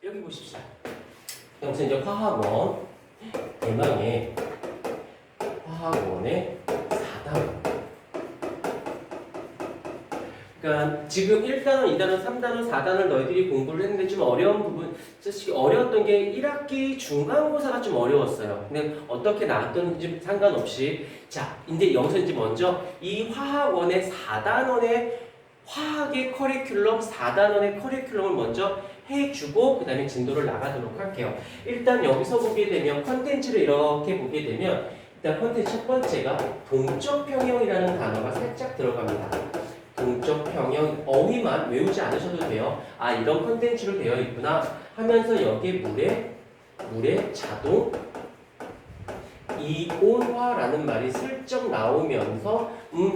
여기 보십시오. 여기서 이제 화학원, 대망의 화학원의 4단원. 그러니까 지금 1단원, 2단원, 3단원, 4단원을 너희들이 공부를 했는데 좀 어려운 부분, 솔직히 어려웠던 게 1학기 중간고사가 좀 어려웠어요. 근데 어떻게 나왔던지 상관없이 자, 이제 여기서 이제 먼저 이 화학원의 4단원의 화학의 커리큘럼, 4단원의 커리큘럼을 먼저 해주고 그 다음에 진도를 나가도록 할게요. 일단 여기서 보게 되면 컨텐츠를 이렇게 보게 되면 일단 컨텐츠 첫 번째가 동적 평형이라는 단어가 살짝 들어갑니다. 동적 평형 어휘만 외우지 않으셔도 돼요. 아, 이런 컨텐츠로 되어 있구나 하면서 여기에 물에 자동 이온화라는 말이 슬쩍 나오면서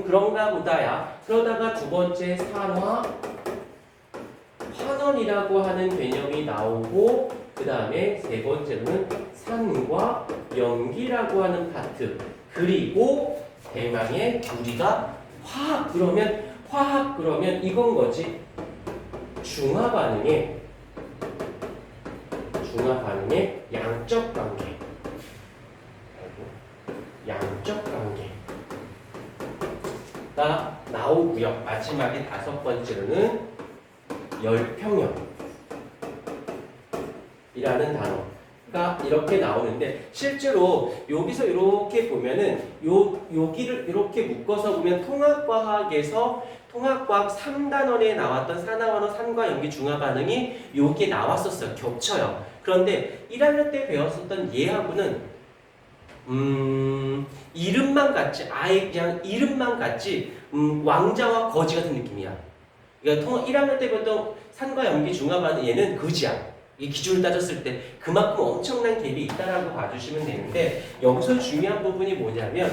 그런가 보다야. 그러다가 두 번째 산화 환원이라고 하는 개념이 나오고 그 다음에 세 번째로는 산과 염기라고 하는 파트, 그리고 대망의 우리가 화학 그러면 이건 거지. 중화 반응의 양적 관계가 나오고요. 마지막에 다섯 번째로는 열평형이라는 단어가 이렇게 나오는데 실제로 여기서 이렇게 보면은 여기를 이렇게 묶어서 보면 통합과학 3단원에 나왔던 산화환원, 산과 염기, 중화 반응이 여기에 나왔었어요. 겹쳐요. 그런데 1학년 때 배웠었던 얘하고는 이름만 같지, 아예 그냥 이름만 같지, 왕자와 거지 같은 느낌이야. 그러니까 1학년 때 배웠던 산과 염기, 중화 반응 얘는 거지야. 이 기준을 따졌을 때 그만큼 엄청난 갭이 있다라고 봐주시면 되는데 여기서 중요한 부분이 뭐냐면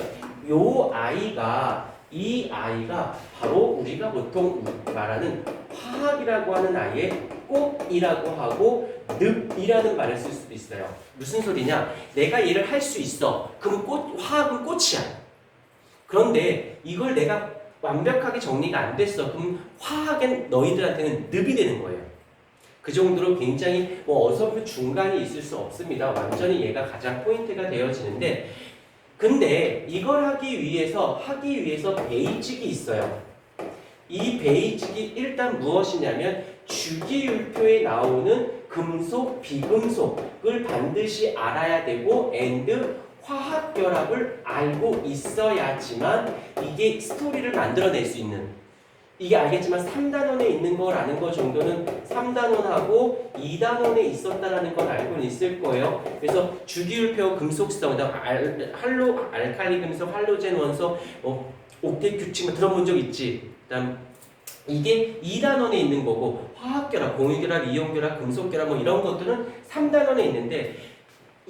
이 아이가 바로 우리가 보통 말하는 화학이라고 하는 아이의 꽃이라고 하고 늪이라는 말을 쓸 수도 있어요. 무슨 소리냐? 내가 얘를 할 수 있어. 그럼 화학은 꽃이야. 그런데 이걸 내가 완벽하게 정리가 안 됐어. 그럼 화학은 너희들한테는 늪이 되는 거예요. 그 정도로 굉장히 어설픈 중간이 있을 수 없습니다. 완전히 얘가 가장 포인트가 되어지는데 근데 이걸 하기 위해서 베이직이 있어요. 이 베이직이 일단 무엇이냐면 주기율표에 나오는 금속, 비금속을 반드시 알아야 되고 and 화학결합을 알고 있어야지만 이게 스토리를 만들어낼 수 있는 이게 알겠지만 3단원에 있는 걸 아는 것 정도는 3단원하고 2단원에 있었다라는 건 알고는 있을 거예요. 그래서 주기율표 금속성, 알칼리 금속, 할로젠 원소, 옥텟 규칙 들어본 적 있지? 그다음 이게 2단원에 있는 거고 화학결합, 공유결합, 이온결합, 금속결합 이런 것들은 3단원에 있는데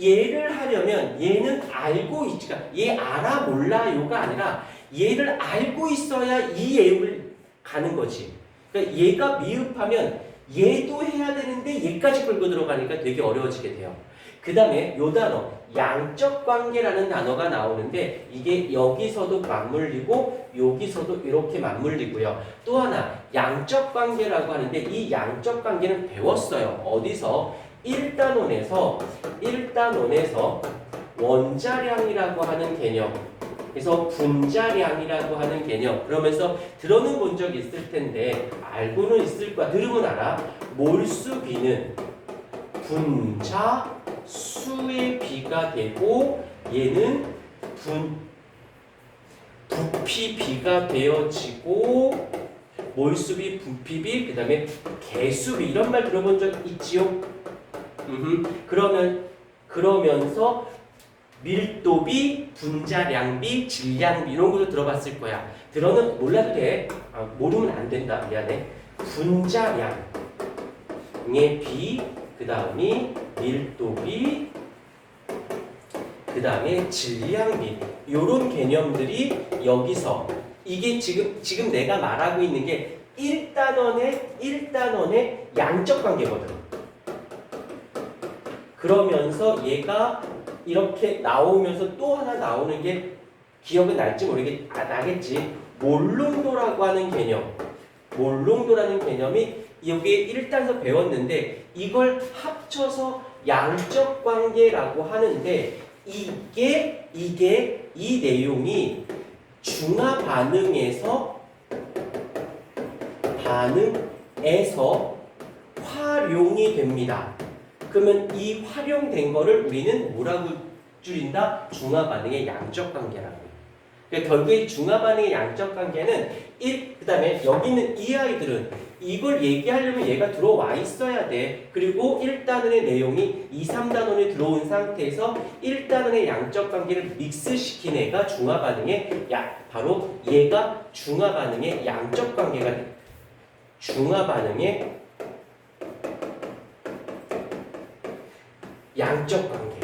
얘를 하려면 얘는 알고 있지가 얘 알아 몰라요가 아니라 얘를 알고 있어야 이 얘를 가는 거지. 그러니까 얘가 미흡하면 얘도 해야 되는데 얘까지 끌고 들어가니까 되게 어려워지게 돼요. 그 다음에 요 단어 양적 관계라는 단어가 나오는데 이게 여기서도 맞물리고 여기서도 이렇게 맞물리고요. 또 하나 양적 관계라고 하는데 이 양적 관계는 배웠어요. 어디서? 1단원에서 원자량이라고 하는 개념, 그래서 분자량이라고 하는 개념, 그러면서 들어는 본 적 있을 텐데 알고는 있을 거야. 들으면 알아. 몰수 비는 분자 수의 비가 되고 얘는 부피 비가 되어지고 몰수비, 부피비, 그 다음에 개수비 이런 말 들어본 적 있지요? 그러면서 밀도비, 분자량비, 질량비 이런 것도 들어봤을 거야. 들어는 몰라도 돼. 모르면 안 된다. 미안해. 분자량의 비, 그 다음이 밀도비, 그 다음에 질량비 이런 개념들이 여기서 이게 지금 내가 말하고 있는 게 1단원의 양적 관계거든. 그러면서 얘가 이렇게 나오면서 또 하나 나오는 게 기억은 날지 나겠지. 몰롱도라고 하는 개념. 몰롱도라는 개념이 여기 1단서 배웠는데 이걸 합쳐서 양적 관계라고 하는데 이게 이 내용이 중화 반응에서 활용이 됩니다. 그러면 이 활용된 거를 우리는 뭐라고 줄인다? 중화 반응의 양적 관계라고. 그러니까 결국에 중화 반응의 양적 관계는 그다음에 여기 있는 이 아이들은 이걸 얘기하려면 얘가 들어와 있어야 돼. 그리고 1단원의 내용이 2, 3단원에 들어온 상태에서 1단원의 양적 관계를 믹스시킨 애가 중화 반응의 바로 얘가 중화 반응의 양적 관계가 돼. 중화 반응의 양적 관계.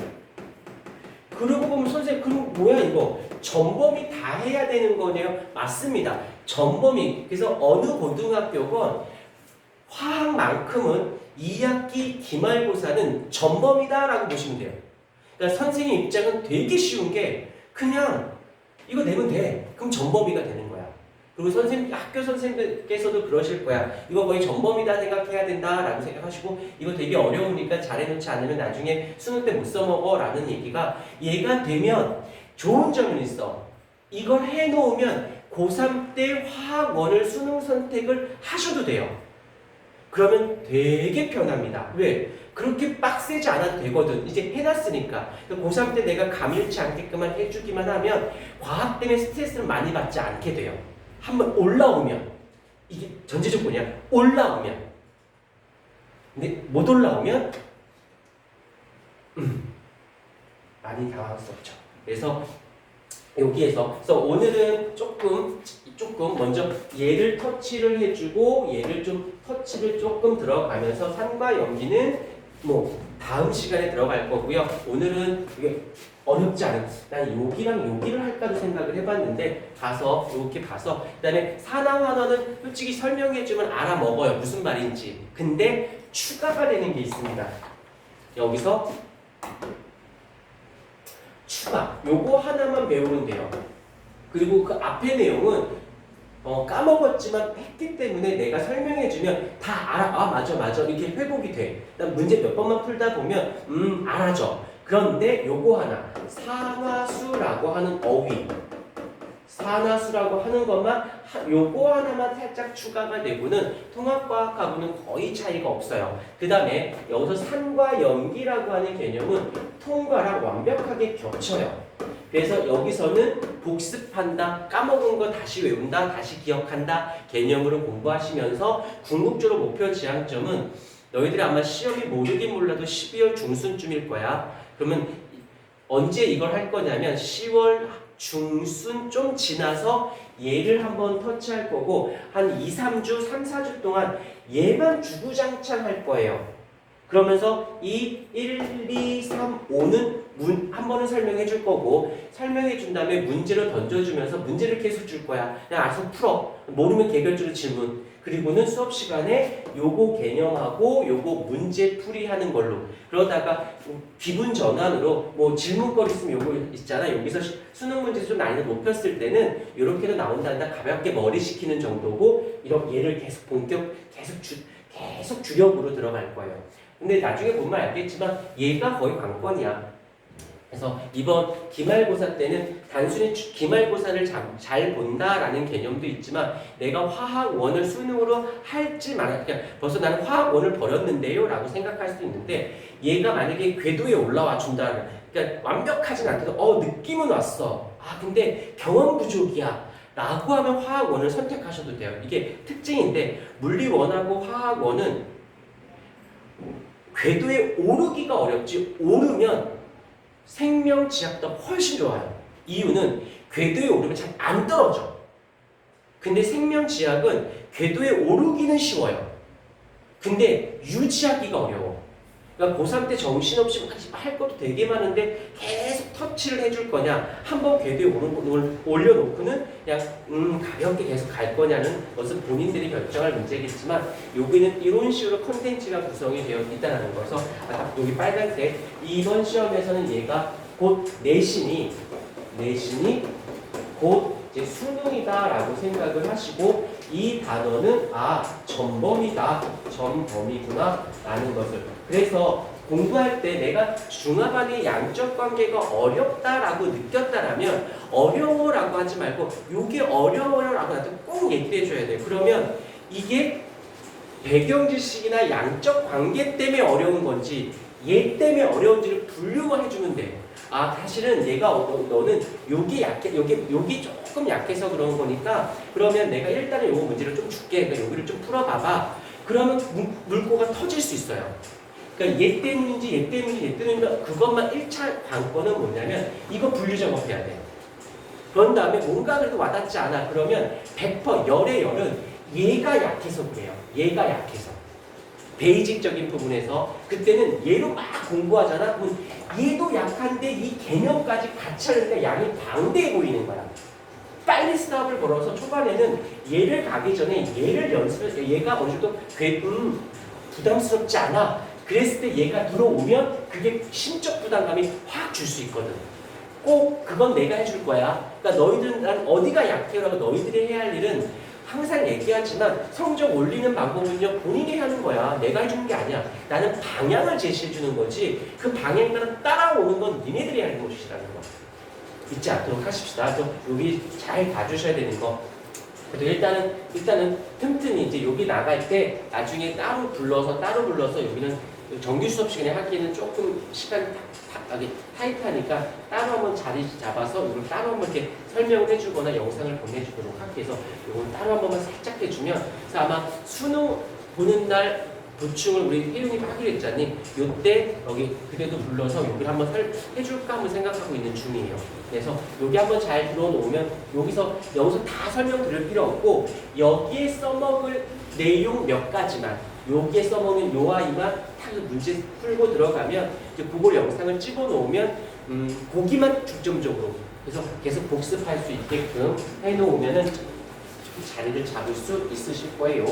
그러고 보면 선생님 그럼 뭐야 이거? 전범위 다 해야 되는 거네요. 맞습니다. 전범위. 그래서 어느 고등학교건 화학만큼은 2학기 기말고사는 전범위다라고 보시면 돼요. 그러니까 선생님 입장은 되게 쉬운 게 그냥 이거 내면 돼. 그럼 전범위가 되는 거야. 그리고 학교 선생님께서도 그러실 거야. 이거 거의 전범위다 생각해야 된다라고 생각하시고 이거 되게 어려우니까 잘해놓지 않으면 나중에 수능 때 못 써먹어라는 얘기가 얘가 되면 좋은 점은 있어. 이걸 해놓으면 고3 때 화학원을 수능 선택을 하셔도 돼요. 그러면 되게 편합니다. 왜? 그렇게 빡세지 않아도 되거든. 이제 해놨으니까. 고3 때 내가 감일치 않게끔만 해주기만 하면 과학 때문에 스트레스를 많이 받지 않게 돼요. 한번 올라오면 이게 전제 조건이야. 올라오면. 근데 못 올라오면 많이 당황스럽죠. 그래서 여기에서 오늘은 조금 먼저 얘를 터치를 해주고 얘를 좀 터치를 조금 들어가면서 산과 염기는 뭐 다음 시간에 들어갈 거고요. 오늘은 이게 어렵지 않은 난 여기랑 여기를 할까도 생각을 해봤는데 이렇게 봐서 그다음에 산화환원은 솔직히 설명해주면 알아먹어요. 무슨 말인지. 근데 추가가 되는 게 있습니다. 여기서 추가 요거 하나만 배우면 돼요. 그리고 그 앞에 내용은 까먹었지만 했기 때문에 내가 설명해주면 다 알아. 아 맞아 이렇게 회복이 돼. 난 문제 몇 번만 풀다 보면 알아져. 그런데 요거 하나 산화수라고 하는 어휘 산화수라고 하는 것만 요거 하나만 살짝 추가가 되고는 통합과학하고는 거의 차이가 없어요. 그 다음에 여기서 산과 염기라고 하는 개념은 통과랑 완벽하게 겹쳐요. 그래서 여기서는 복습한다, 까먹은 거 다시 외운다, 다시 기억한다 개념으로 공부하시면서 궁극적으로 목표 지향점은 너희들이 아마 시험이 모르긴 몰라도 12월 중순쯤일 거야. 그러면 언제 이걸 할 거냐면 10월 중순 좀 지나서 얘를 한번 터치할 거고 한 2, 3주, 3, 4주 동안 얘만 주구장창 할 거예요. 그러면서 이 1, 2, 3, 5는 한 번은 설명해 줄 거고 설명해 준 다음에 문제를 던져주면서 문제를 계속 줄 거야. 그냥 알아서 풀어. 모르면 개별적으로 질문. 그리고는 수업 시간에 요거 개념하고 요거 문제 풀이하는 걸로 그러다가 기분 전환으로 뭐 질문거리 있으면 요거 있잖아. 여기서 수능 문제 좀 난이도 높였을 때는 요렇게도 나온단다. 가볍게 머리 식히는 정도고 이런 얘를 계속 계속 주력으로 들어갈 거예요. 근데 나중에 보면 알겠지만 얘가 거의 관건이야. 그래서 이번 기말고사 때는 단순히 기말고사를 잘 본다라는 개념도 있지만 내가 화학원을 수능으로 할지 말할지 그러니까 벌써 나는 화학원을 버렸는데요 라고 생각할 수도 있는데 얘가 만약에 궤도에 올라와 준다 그러니까 완벽하진 않더라도 느낌은 왔어. 근데 경험 부족이야 라고 하면 화학원을 선택하셔도 돼요. 이게 특징인데 물리원하고 화학원은 궤도에 오르기가 어렵지 오르면 생명지학도 훨씬 좋아요. 이유는 궤도에 오르면 잘 안 떨어져. 근데 생명지학은 궤도에 오르기는 쉬워요. 근데 유지하기가 어려워. 그러니까 고3 때 정신없이 할 것도 되게 많은데 계속 터치를 해줄 거냐 한번 궤도에 올려놓고는 그냥 가볍게 계속 갈 거냐는 것은 본인들이 결정할 문제겠지만 여기는 이런 식으로 컨텐츠가 구성이 되어 있다는 거서 여기 빨간색 이번 시험에서는 얘가 곧 내신이 곧 이제 수능이다라고 생각을 하시고 이 단어는 전범이다, 전범이구나 라는 것을. 그래서 공부할 때 내가 중화반의 양적 관계가 어렵다라고 느꼈다라면 어려워라고 하지 말고 요게 어려워요라고 나한테 꼭 얘기를 해줘야 돼요. 그러면 이게 배경 지식이나 양적 관계 때문에 어려운 건지 얘 때문에 어려운지를 분류만 해주면 돼요. 사실은 너는 요게 조금 약해서 그런 거니까 그러면 내가 일단은 요거 문제를 좀 줄게. 그러니까 여기를 좀 풀어봐봐. 그러면 물고가 터질 수 있어요. 그러니까 얘 때문인지 그것만 1차 관건은 뭐냐면 이거 분류 작업해야 돼요. 그런 다음에 뭔가 그래도 와닿지 않아. 그러면 100% 열의 열은 얘가 약해서 그래요. 얘가 약해서. 베이직적인 부분에서 그때는 얘로 막 공부하잖아. 그럼 얘도 약한데 이 개념까지 같이 하니까 양이 방대해 보이는 거야. 빨리 스탑을 걸어서 초반에는 얘를 가기 전에 얘를 연습해서 얘가 어느 정도 부담스럽지 않아. 그랬을 때 얘가 들어오면 그게 심적 부담감이 확 줄 수 있거든. 꼭 그건 내가 해줄 거야. 그러니까 너희들은 난 어디가 약해라고 너희들이 해야 할 일은 항상 얘기하지만 성적 올리는 방법은요 본인이 하는 거야. 내가 해주는 게 아니야. 나는 방향을 제시해 주는 거지 그 방향 따라오는 건 니네들이 하는 것이라는 거 잊지 않도록 하십시다. 여기 잘 봐주셔야 되는 거. 그래도 일단은 틈틈이 이제 여기 나갈 때 나중에 따로 불러서 여기는 정규 수업 시간에 하기에는 조금 시간이 타이트하니까 따로 한번 자리 잡아서 이걸 따로 한번 이렇게 설명을 해주거나 영상을 보내주도록 할게요. 그래서 이건 따로 한 번만 살짝 해주면 그래서 아마 수능 보는 날 보충을 우리 혜윤이 하기로 했잖니. 요때 여기 그래도 불러서 여기를 한번 해줄까 한번 생각하고 있는 중이에요. 그래서 여기 한번 잘 들어놓으면 여기서 다 설명드릴 필요 없고 여기에 써먹을 내용 몇 가지만 여기에 써먹는 요 아이만 딱 문제 풀고 들어가면 이제 그걸 영상을 찍어 놓으면 거기만 중점적으로 그래서 계속 복습할 수 있게끔 해놓으면은 자리를 잡을 수 있으실 거예요.